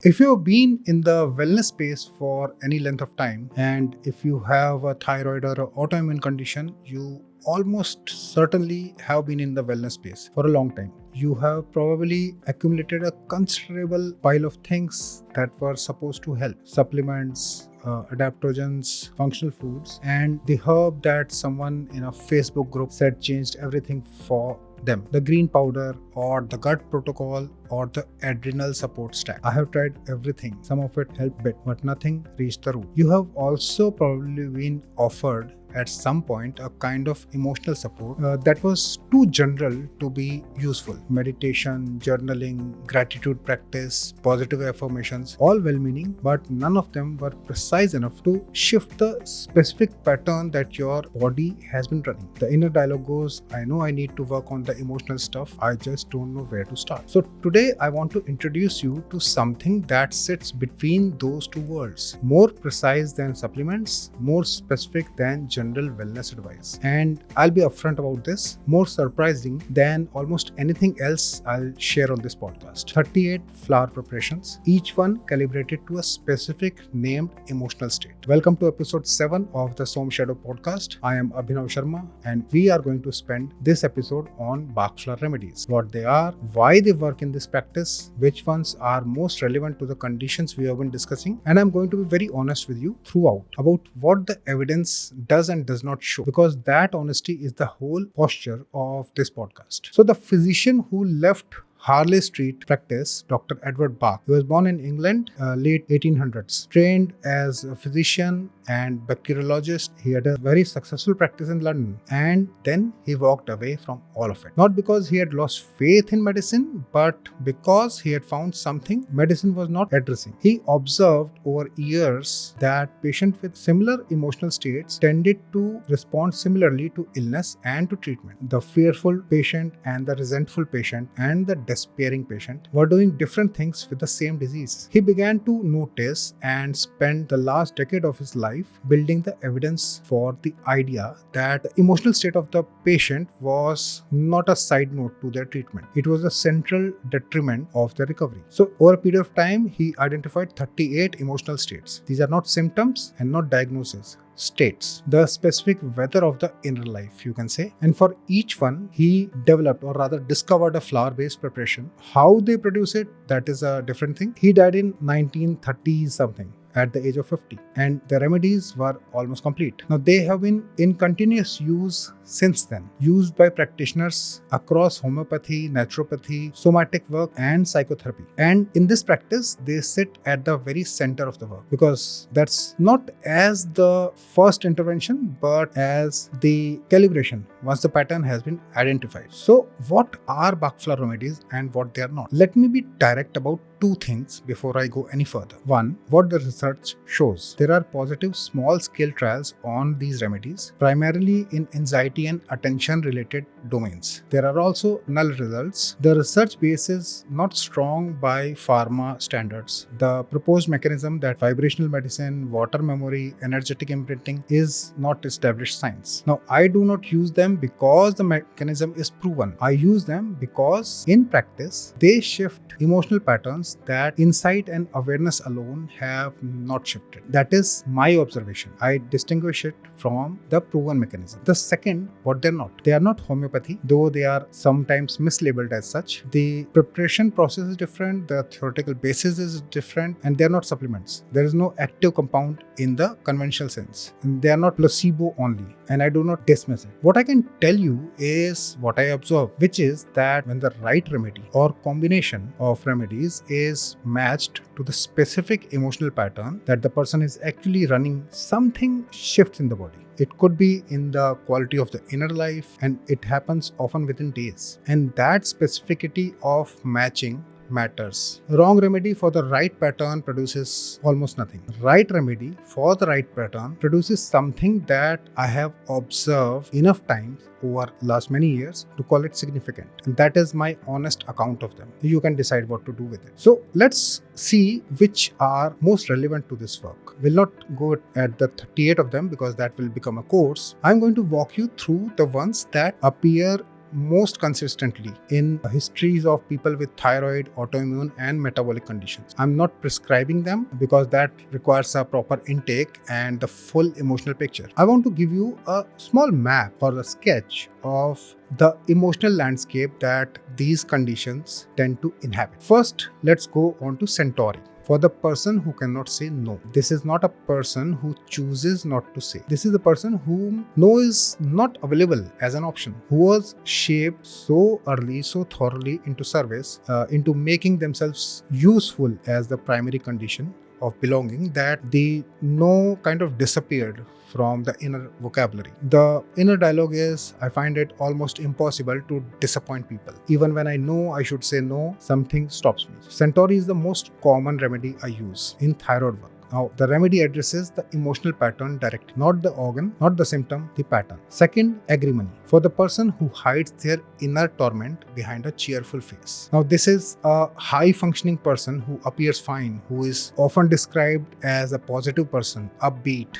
If you've been in the wellness space for any length of time, and if you have a thyroid or an autoimmune condition, you almost certainly have been in the wellness space for a long time. You have probably accumulated a considerable pile of things that were supposed to help: supplements, adaptogens, functional foods, and the herb that someone in a Facebook group said changed everything for them: the green powder, or the gut protocol, or the adrenal support stack. I have tried everything. Some of it helped bit, but nothing reached the root. You have also probably been offered at some point a kind of emotional support that was too general to be useful. Meditation, journaling, gratitude practice, positive affirmations, all well-meaning, but none of them were precise enough to shift the specific pattern that your body has been running. The inner dialogue goes, I know I need to work on the emotional stuff, I just don't know where to start. So today I want to introduce you to something that sits between those two worlds: more precise than supplements, more specific than general wellness advice. And I'll be upfront about this: more surprising than almost anything else I'll share on this podcast. 38 flower preparations, each one calibrated to a specific named emotional state. Welcome to episode 7 of the Som Shadow podcast. I am Abhinav Sharma, and we are going to spend this episode on Bach flower remedies: what they are, why they work in this practice, which ones are most relevant to the conditions we have been discussing, and I'm going to be very honest with you throughout about what the evidence does and does not show, because that honesty is the whole posture of this podcast. So the physician who left Harley Street practice, Dr. Edward Bach. He was born in England, late 1800s. Trained as a physician and bacteriologist, he had a very successful practice in London. And then he walked away from all of it. Not because he had lost faith in medicine, but because he had found something medicine was not addressing. He observed over years that patients with similar emotional states tended to respond similarly to illness and to treatment. The fearful patient and the resentful patient and the despairing patient were doing different things with the same disease. He began to notice and spend the last decade of his life building the evidence for the idea that the emotional state of the patient was not a side note to their treatment. It was a central detriment of their recovery. So over a period of time, he identified 38 emotional states. These are not symptoms and not diagnoses. States, the specific weather of the inner life, you can say. And for each one, he developed, or rather discovered, a flower-based preparation. How they produce it, that is a different thing. He died in 1930 something, at the age of 50, and the remedies were almost complete. Now they have been in continuous use since then, used by practitioners across homeopathy, naturopathy, somatic work, and psychotherapy. And in this practice, they sit at the very center of the work, because that's not as the first intervention, but as the calibration once the pattern has been identified. So what are Bach flower remedies and what they are not? Let me be direct about two things before I go any further. One, what the research shows. There are positive small-scale trials on these remedies, primarily in anxiety and attention-related domains. There are also null results. The research base is not strong by pharma standards. The proposed mechanism, that vibrational medicine, water memory, energetic imprinting, is not established science. Now, I do not use them because the mechanism is proven. I use them because in practice, they shift emotional patterns that insight and awareness alone have not shifted. That is my observation. I distinguish it from the proven mechanism. The second, what they're not. They are not homeopathy, though they are sometimes mislabeled as such. The preparation process is different, the theoretical basis is different, and they are not supplements. There is no active compound in the conventional sense. And they are not placebo only, and I do not dismiss it. What I can tell you is what I observe, which is that when the right remedy or combination of remedies is matched to the specific emotional pattern that the person is actually running, something shifts in the body. It could be in the quality of the inner life, and it happens often within days. And that specificity of matching matters. Wrong remedy for the right pattern produces almost nothing. Right remedy for the right pattern produces something that I have observed enough times over last many years to call it significant. And that is my honest account of them. You can decide what to do with it. So let's see which are most relevant to this work. We'll not go at the 38 of them because that will become a course. I'm going to walk you through the ones that appear most consistently in histories of people with thyroid, autoimmune, and metabolic conditions. I'm not prescribing them because that requires a proper intake and the full emotional picture. I want to give you a small map or a sketch of the emotional landscape that these conditions tend to inhabit. First, let's go on to Centauri. For the person who cannot say no. This is not a person who chooses not to say. This is the person whom no is not available as an option, who was shaped so early, so thoroughly into service, into making themselves useful as the primary condition of belonging, that the no kind of disappeared from the inner vocabulary. The inner dialogue is, I find it almost impossible to disappoint people. Even when I know I should say no, something stops me. Centauri is the most common remedy I use in thyroid work. Now, the remedy addresses the emotional pattern directly, not the organ, not the symptom, the pattern. Second, Agrimony. For the person who hides their inner torment behind a cheerful face. Now, this is a high-functioning person who appears fine, who is often described as a positive person, upbeat,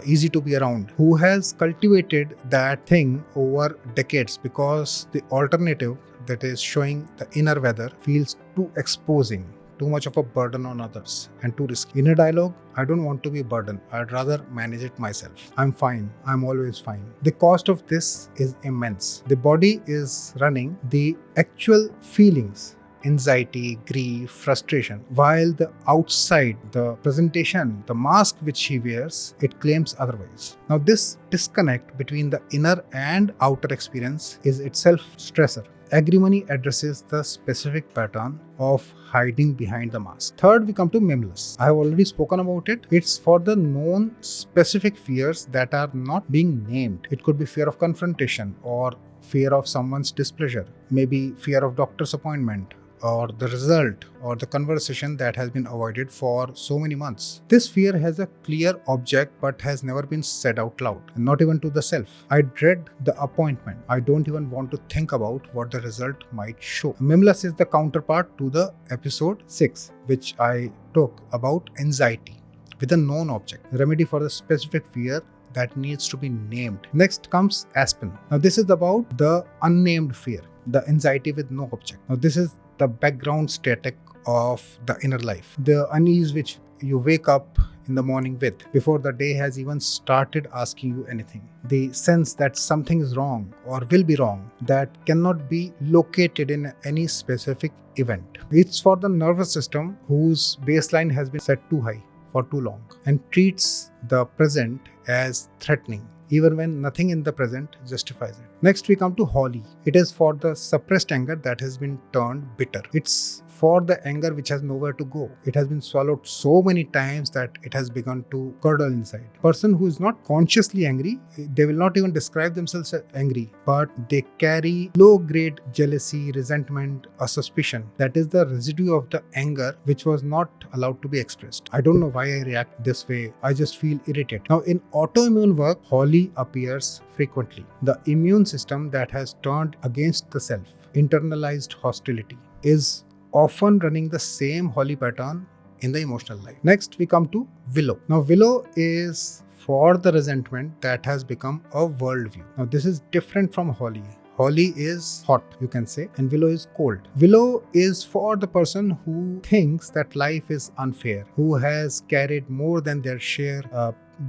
easy to be around, who has cultivated that thing over decades because the alternative, that is showing the inner weather, feels too exposing, too much of a burden on others, and too risky. Inner dialogue, I don't want to be a burden. I'd rather manage it myself. I'm fine. I'm always fine. The cost of this is immense. The body is running the actual feelings, anxiety, grief, frustration, while the outside, the presentation, the mask which he wears, it claims otherwise. Now, this disconnect between the inner and outer experience is itself stressor. Agrimony addresses the specific pattern of hiding behind the mask. Third, we come to Mimulus. I have already spoken about it. It's for the known specific fears that are not being named. It could be fear of confrontation or fear of someone's displeasure, maybe fear of doctor's appointment, or the result or the conversation that has been avoided for so many months. This fear has a clear object but has never been said out loud, not even to the self. I dread the appointment. I don't even want to think about what the result might show. Mimulus is the counterpart to the episode 6, which I took about anxiety with a known object, a remedy for the specific fear that needs to be named. Next comes Aspen. Now, this is about the unnamed fear, the anxiety with no object. Now, this is the background static of the inner life, the unease which you wake up in the morning with before the day has even started asking you anything. The sense that something is wrong or will be wrong that cannot be located in any specific event. It's for the nervous system whose baseline has been set too high for too long and treats the present as threatening, even when nothing in the present justifies it. Next, we come to Holi. It is for the suppressed anger that has been turned bitter. It's for the anger which has nowhere to go. It has been swallowed so many times that it has begun to curdle inside. Person who is not consciously angry, they will not even describe themselves as angry, but they carry low-grade jealousy, resentment, or suspicion. That is the residue of the anger which was not allowed to be expressed. I don't know why I react this way. I just feel irritated. Now, in autoimmune work, Holi appears frequently. The immune system that has turned against the self, internalized hostility, is often running the same Holi pattern in the emotional life. Next, we come to Willow. Now, Willow is for the resentment that has become a worldview. Now, this is different from Holi. Holi is hot, you can say, and Willow is cold. Willow is for the person who thinks that life is unfair, who has carried more than their share,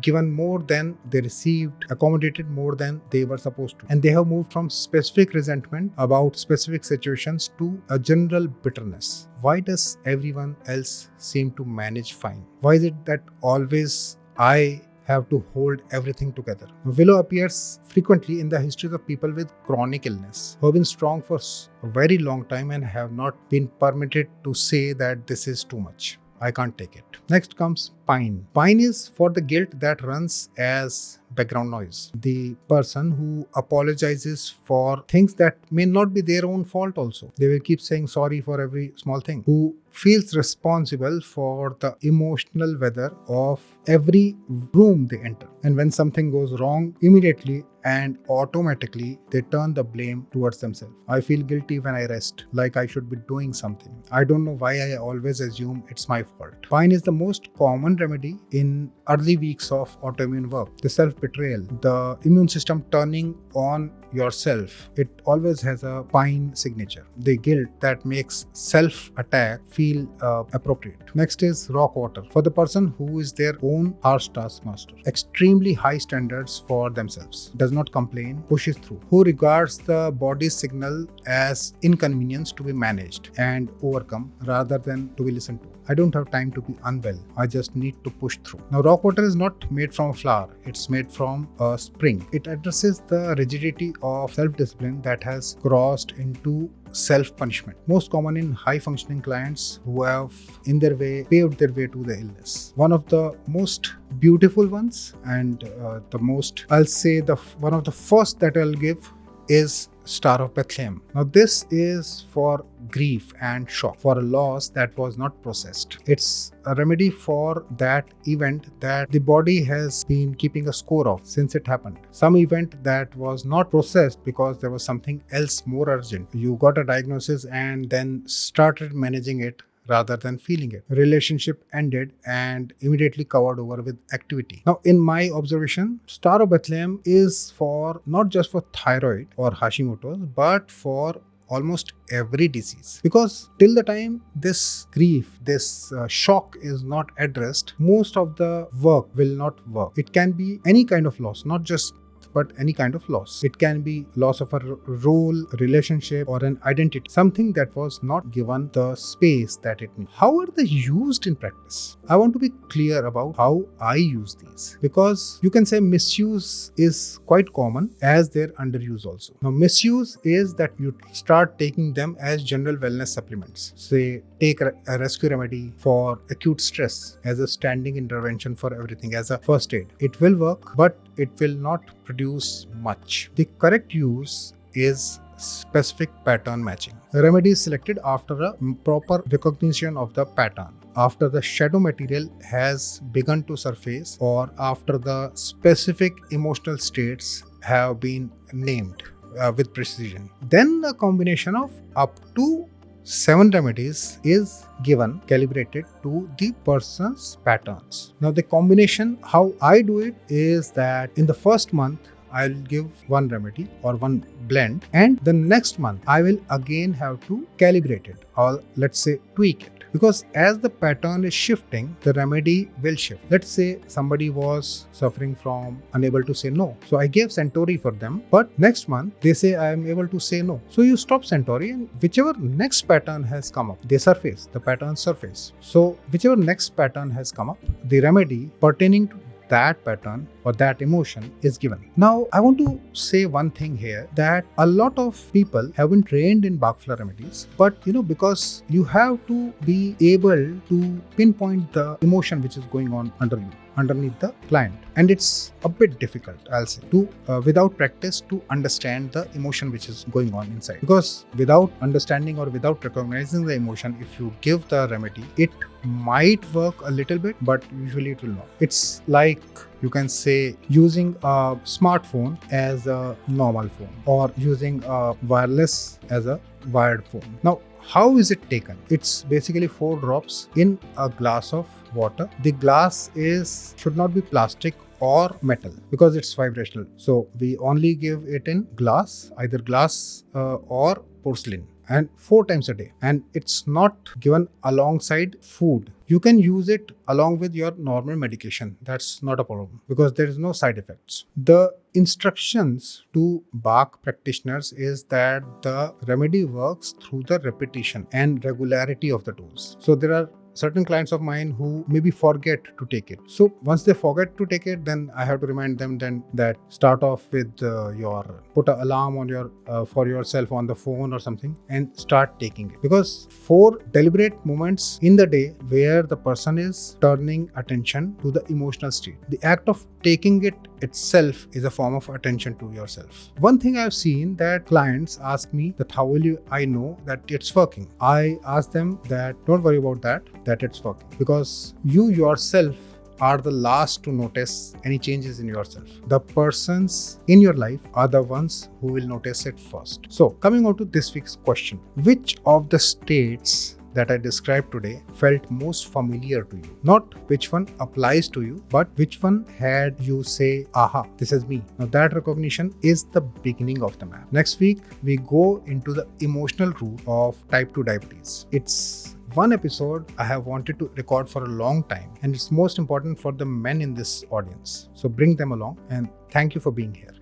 given more than they received, accommodated more than they were supposed to. And they have moved from specific resentment about specific situations to a general bitterness. Why does everyone else seem to manage fine? Why is it that always I have to hold everything together? Willow appears frequently in the histories of people with chronic illness who have been strong for a very long time and have not been permitted to say that this is too much. I can't take it. Next comes Pine. Pine is for the guilt that runs as background noise. The person who apologizes for things that may not be their own fault also. They will keep saying sorry for every small thing. Who feels responsible for the emotional weather of every room they enter. And when something goes wrong, immediately and automatically they turn the blame towards themselves. I feel guilty when I rest, like I should be doing something. I don't know why I always assume it's my fault. Pine is the most common remedy in early weeks of autoimmune work. The self-betrayal, the immune system turning on yourself, it always has a fine signature. The guilt that makes self-attack feel appropriate. Next is rock water. For the person who is their own harsh taskmaster, extremely high standards for themselves, does not complain, pushes through, who regards the body's signal as inconvenience to be managed and overcome rather than to be listened to. I don't have time to be unwell. I just need to push through. Now, rock water is not made from a flower. It's made from a spring. It addresses the rigidity of self-discipline that has crossed into self-punishment, most common in high-functioning clients who have in their way paved their way to the illness. One of the most beautiful ones and one of the first that I'll give is Star of Bethlehem. Now this is for grief and shock, for a loss that was not processed. It's a remedy for that event that the body has been keeping a score of since it happened. Some event that was not processed because there was something else more urgent. You got a diagnosis and then started managing it rather than feeling it. Relationship ended and immediately covered over with activity. Now, in my observation, Star of Bethlehem is for not just for thyroid or Hashimoto's, but for almost every disease. Because till the time this grief, this shock is not addressed, most of the work will not work. It can be any kind of loss, not just but any kind of loss. It can be loss of a role, relationship, or an identity, something that was not given the space that it needs. How are they used in practice? I want to be clear about how I use these, because you can say misuse is quite common as their underuse also. Now, misuse is that you start taking them as general wellness supplements. Say, take a rescue remedy for acute stress as a standing intervention for everything, as a first aid. It will work, but it will not produce much. The correct use is specific pattern matching. The remedy is selected after a proper recognition of the pattern, after the shadow material has begun to surface, or after the specific emotional states have been named with precision. Then a combination of up to 7 remedies is given, calibrated to the person's patterns. Now the combination, how I do it is that in the first month, I'll give one remedy or one blend, and the next month I will again have to calibrate it, or let's say tweak it. Because as the pattern is shifting, the remedy will shift. Let's say somebody was suffering from unable to say no. So I gave Centauri for them, but next month they say I am able to say no. So you stop Centauri, and whichever next pattern has come up, they surface, the pattern surface. So whichever next pattern has come up, the remedy pertaining to that pattern or that emotion is given. Now, I want to say one thing here, that a lot of people have been trained in Bach flower remedies, but because you have to be able to pinpoint the emotion which is going on underneath the client, and it's a bit difficult, I'll say, to without practice to understand the emotion which is going on inside. Because without understanding or without recognizing the emotion, if you give the remedy, it might work a little bit, but usually it will not. It's like, you can say, using a smartphone as a normal phone, or using a wireless as a wired phone. Now, how is it taken? It's basically 4 drops in a glass of water. The glass should not be plastic or metal because it's vibrational. So we only give it in glass, either glass or porcelain, and 4 times a day. And it's not given alongside food. You can use it along with your normal medication. That's not a problem because there is no side effects. The instructions to Bach practitioners is that the remedy works through the repetition and regularity of the dose. So there are certain clients of mine who maybe forget to take it. So once they forget to take it, then I have to remind them then that start off with put an alarm on your for yourself on the phone or something and start taking it. Because 4 deliberate moments in the day where the person is turning attention to the emotional state. The act of taking it itself is a form of attention to yourself. One thing I've seen that clients ask me that how will I know that it's working? I ask them that don't worry about that it's working, because you yourself are the last to notice any changes in yourself. The persons in your life are the ones who will notice it first. So coming on to this week's question, which of the states that I described today felt most familiar to you. Not which one applies to you, but which one had you say, aha, this is me. Now that recognition is the beginning of the map. Next week, we go into the emotional root of type 2 diabetes. It's one episode I have wanted to record for a long time, and it's most important for the men in this audience. So bring them along, and thank you for being here.